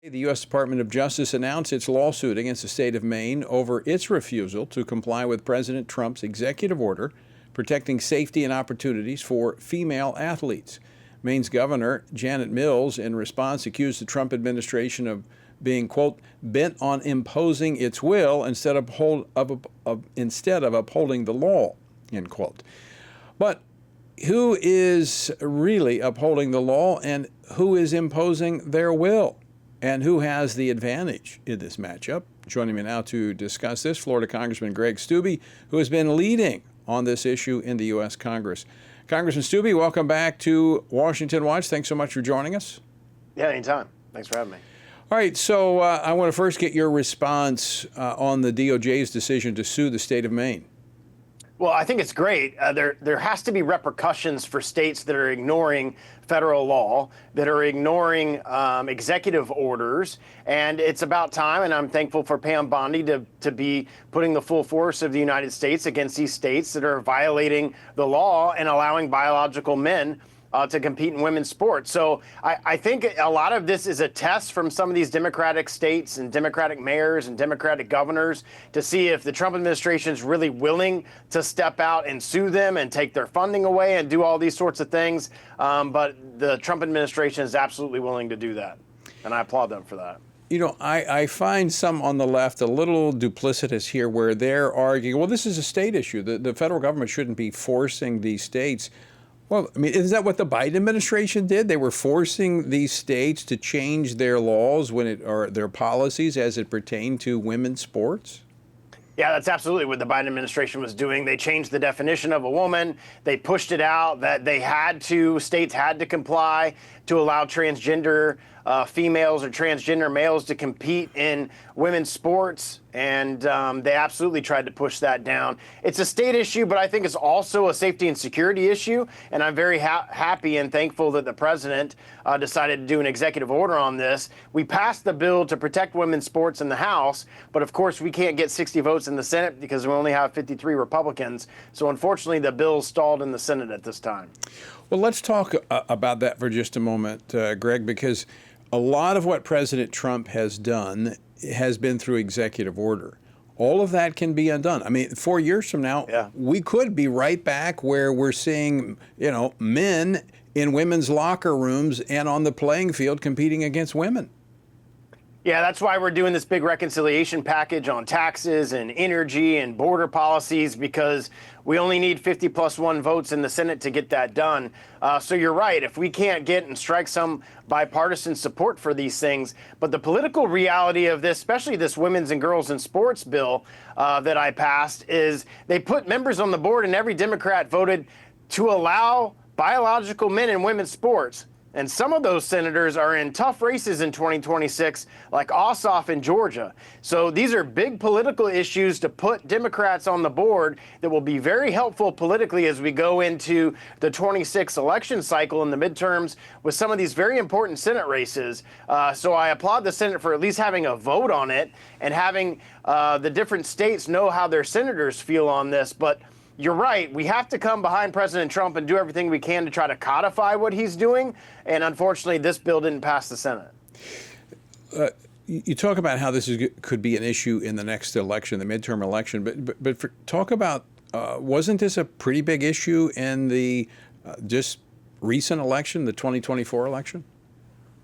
The U.S. Department of Justice announced its lawsuit against the state of Maine over its refusal to comply with President Trump's executive order protecting safety and opportunities for female athletes. Maine's Governor Janet Mills, in response, accused the Trump administration of being, quote, bent on imposing its will instead of upholding the law, end quote. But who is really upholding the law and who is imposing their will? And who has the advantage in this matchup? Joining me now to discuss this, Florida Congressman Greg Steube, who has been leading on this issue in the U.S. Congress. Congressman Steube, welcome back to Washington Watch. Thanks so much for joining us. Yeah, anytime. Thanks for having me. All right, so I want to first get your response on the DOJ's decision to sue the state of Maine. Well, I think it's great. There has to be repercussions for states that are ignoring federal law, that are ignoring executive orders, and it's about time, and I'm thankful for Pam Bondi to be putting the full force of the United States against these states that are violating the law and allowing biological men to compete in women's sports. So I think a lot of this is a test from some of these Democratic states and Democratic mayors and Democratic governors to see if the Trump administration is really willing to step out and sue them and take their funding away and do all these sorts of things. But the Trump administration is absolutely willing to do that, and I applaud them for that. You know, I find some on the left a little duplicitous here where they're arguing, well, this is a state issue. The federal government shouldn't be forcing these states. Well, I mean, is that what the Biden administration did? They were forcing these states to change their laws or their policies as it pertained to women's sports? Yeah, that's absolutely what the Biden administration was doing. They changed the definition of a woman. They pushed it out that states had to comply to allow transgender females or transgender males to compete in women's sports. And they absolutely tried to push that down. It's a state issue, but I think it's also a safety and security issue. And I'm very happy and thankful that the president decided to do an executive order on this. We passed the bill to protect women's sports in the House, but of course we can't get 60 votes in the Senate because we only have 53 Republicans. So unfortunately, the bill stalled in the Senate at this time. Well, let's talk about that for just a moment, Greg, because a lot of what President Trump has done has been through executive order. All of that can be undone. I mean, 4 years from now, we could be right back where we're seeing, men in women's locker rooms and on the playing field competing against women. Yeah, that's why we're doing this big reconciliation package on taxes and energy and border policies, because we only need 50+1 votes in the Senate to get that done. So you're right. If we can't get and strike some bipartisan support for these things, but the political reality of this, especially this women's and girls in sports bill that I passed, is they put members on the board and every Democrat voted to allow biological men in women's sports. And some of those senators are in tough races in 2026, like Ossoff in Georgia. So these are big political issues to put Democrats on the board that will be very helpful politically as we go into the 26 election cycle and the midterms with some of these very important Senate races. So I applaud the Senate for at least having a vote on it and having the different states know how their senators feel on this. But you're right. We have to come behind President Trump and do everything we can to try to codify what he's doing. And unfortunately, this bill didn't pass the Senate. You talk about how this could be an issue in the next election, the midterm election. But talk about, wasn't this a pretty big issue in the just recent election, the 2024 election?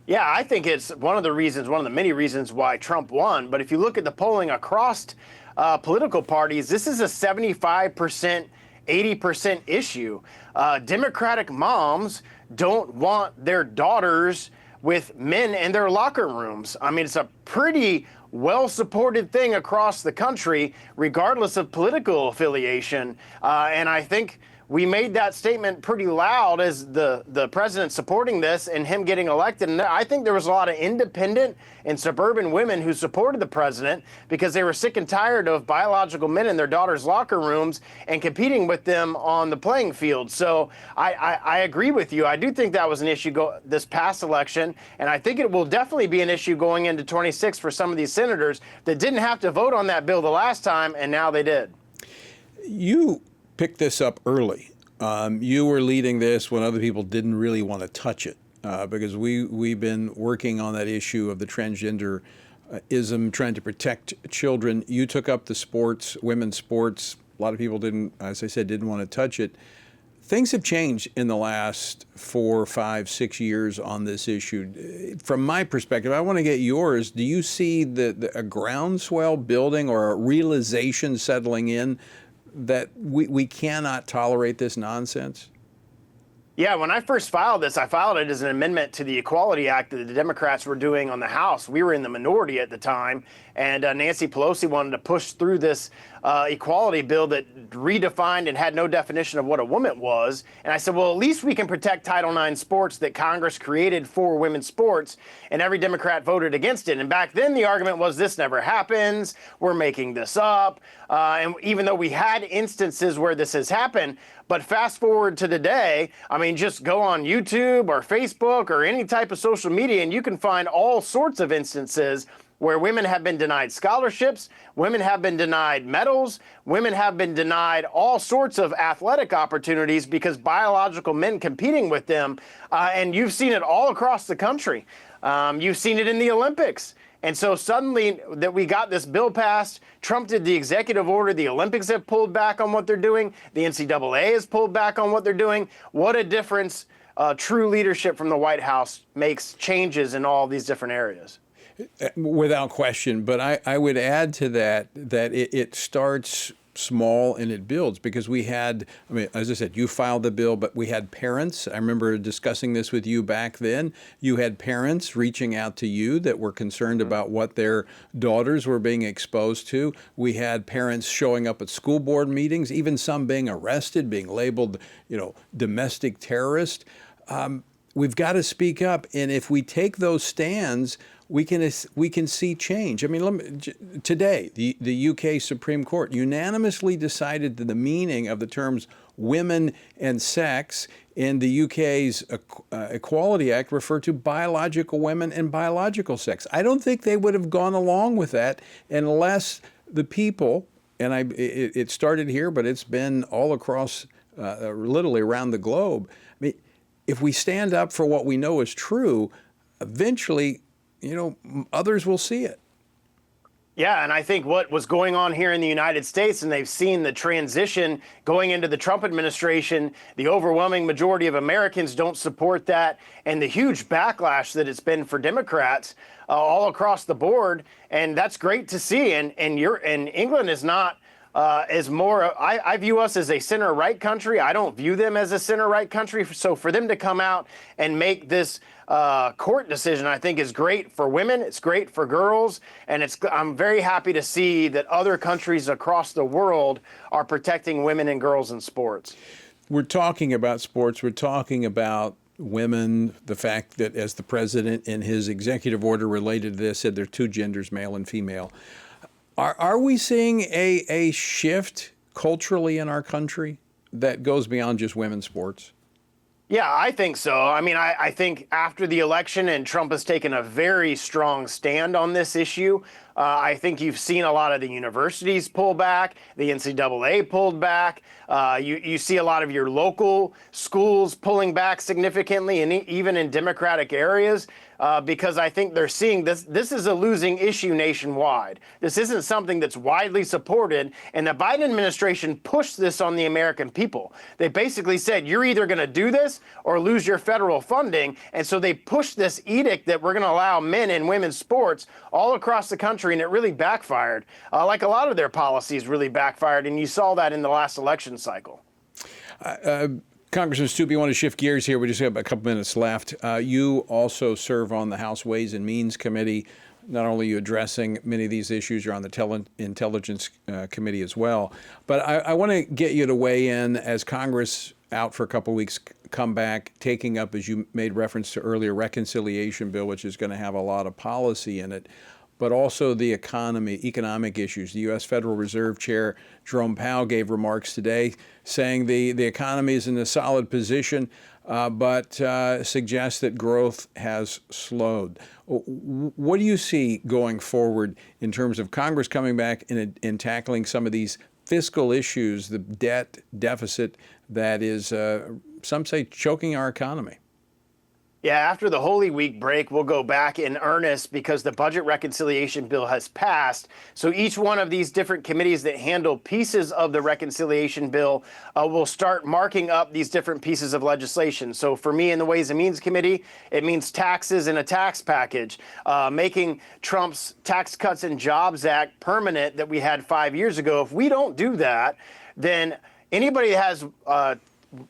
Yeah, I think it's one of the many reasons why Trump won. But if you look at the polling across political parties, this is a 75%, 80% issue. Democratic moms don't want their daughters with men in their locker rooms. I mean, it's a pretty well-supported thing across the country, regardless of political affiliation. And I think we made that statement pretty loud as the president supporting this and him getting elected. And I think there was a lot of independent and suburban women who supported the president because they were sick and tired of biological men in their daughters' locker rooms and competing with them on the playing field. So I agree with you. I do think that was an issue this past election, and I think it will definitely be an issue going into 26 for some of these senators that didn't have to vote on that bill the last time, and now they did. You picked this up early. You were leading this when other people didn't really want to touch it. because we've been working on that issue of the transgenderism, trying to protect children. You took up the sports, women's sports. A lot of people didn't, as I said, didn't want to touch it. Things have changed in the last 4, 5, 6 years on this issue. From my perspective, I want to get yours. Do you see a groundswell building or a realization settling in that we cannot tolerate this nonsense? Yeah, when I first filed this, I filed it as an amendment to the Equality Act that the Democrats were doing on the House. We were in the minority at the time, and Nancy Pelosi wanted to push through this equality bill that redefined and had no definition of what a woman was. And I said, well, at least we can protect Title IX sports that Congress created for women's sports, and every Democrat voted against it. And back then the argument was this never happens, we're making this up. And even though we had instances where this has happened, but fast forward to today, I mean, just go on YouTube or Facebook or any type of social media, and you can find all sorts of instances where women have been denied scholarships, women have been denied medals, women have been denied all sorts of athletic opportunities because biological men competing with them. And you've seen it all across the country. You've seen it in the Olympics. And so suddenly that we got this bill passed, Trump did the executive order, the Olympics have pulled back on what they're doing, the NCAA has pulled back on what they're doing. What a difference true leadership from the White House makes changes in all these different areas. Without question, but I would add to that it starts small and it builds, because we had, I mean, as I said, you filed the bill, but we had parents. I remember discussing this with you back then. You had parents reaching out to you that were concerned about what their daughters were being exposed to. We had parents showing up at school board meetings, even some being arrested, being labeled, domestic terrorist. We've got to speak up, and if we take those stands, we can see change. I mean, today, the UK Supreme Court unanimously decided that the meaning of the terms women and sex in the UK's Equality Act refer to biological women and biological sex. I don't think they would have gone along with that unless the people, and it started here, but it's been all across, literally around the globe. I mean, if we stand up for what we know is true, eventually, others will see it. Yeah, and I think what was going on here in the United States, and they've seen the transition going into the Trump administration, the overwhelming majority of Americans don't support that, and the huge backlash that it's been for Democrats all across the board, and that's great to see. And England is not is more, I view us as a center-right country. I don't view them as a center-right country. So for them to come out and make this court decision, I think is great for women. It's great for girls. And I'm very happy to see that other countries across the world are protecting women and girls in sports. We're talking about sports. We're talking about women, the fact that as the president in his executive order related to this said there are two genders, male and female. Are we seeing a shift culturally in our country that goes beyond just women's sports? Yeah, I think so. I mean, I think after the election and Trump has taken a very strong stand on this issue, I think you've seen a lot of the universities pull back, the NCAA pulled back. You see a lot of your local schools pulling back significantly, and even in Democratic areas, because I think they're seeing this is a losing issue nationwide. This isn't something that's widely supported, and the Biden administration pushed this on the American people. They basically said, you're either going to do this or lose your federal funding, and so they pushed this edict that we're going to allow men and women's sports all across the country, and it really backfired. Like a lot of their policies really backfired, and you saw that in the last election cycle. Congressman Steube, you want to shift gears here? We just have a couple minutes left. You also serve on the House Ways and Means Committee. Not only are you addressing many of these issues, you're on the Intelligence Committee as well. But I want to get you to weigh in as Congress out for a couple of weeks, come back, taking up, as you made reference to earlier, reconciliation bill, which is going to have a lot of policy in it, but also the economic issues. The U.S. Federal Reserve Chair Jerome Powell gave remarks today saying the economy is in a solid position, but suggests that growth has slowed. What do you see going forward in terms of Congress coming back and tackling some of these fiscal issues, the debt deficit that is, some say, choking our economy? Yeah, after the Holy Week break, we'll go back in earnest because the budget reconciliation bill has passed. So each one of these different committees that handle pieces of the reconciliation bill will start marking up these different pieces of legislation. So for me in the Ways and Means Committee, it means taxes and a tax package, making Trump's Tax Cuts and Jobs Act permanent that we had 5 years ago. If we don't do that, then anybody that has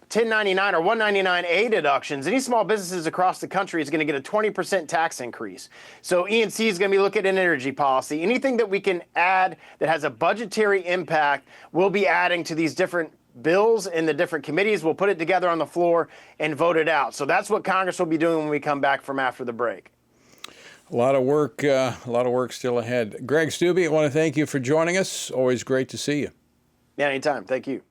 1099 or 199A deductions, any small businesses across the country is going to get a 20% tax increase. So E&C is going to be looking at an energy policy. Anything that we can add that has a budgetary impact, we'll be adding to these different bills in the different committees. We'll put it together on the floor and vote it out. So that's what Congress will be doing when we come back from after the break. A lot of work still ahead. Greg Steube, I want to thank you for joining us. Always great to see you. Yeah, anytime. Thank you.